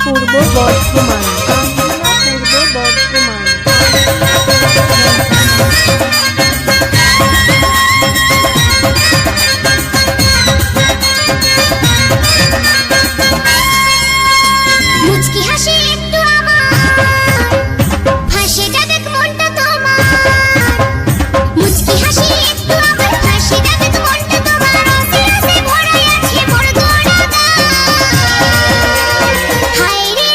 পূর্ব বর্ধমান, কাঞ্চনা পূর্ব বর্ধমান। মুচকি হাসি একটু আমার, হাসিটা দেখ মনটা তোমার। মুচকি হাসি একটু আমার, হাসিটা দেখ মনটা তোমার। রসে রসে ভরা আছে মোর গোড়াগান। হায় রে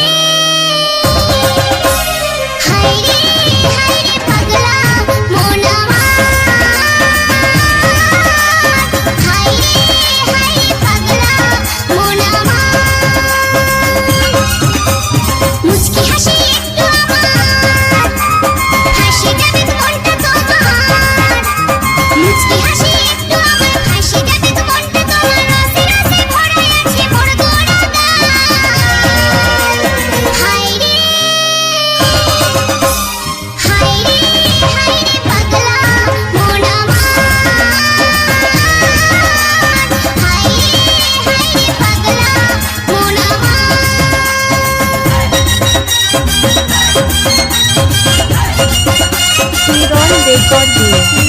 হায় রে হায় রে পাগলা মন আমার। হায় রে হায় রে পাগলা মন আমার। মুচকি হাসি একটু আমার, হাসিটা দেখ মনটা তোমার। মুচকি হাসি একটু আমার, হাসিটা দেখ মনটা তোমার। রসে রসে ভরা আছে মোর গোড়াগান। হায় রে হায় রে হায় রে পাগলা মন আমার। হায় রে হায় রে পাগলা মন আমার। কিরণ রেকর্ডিং।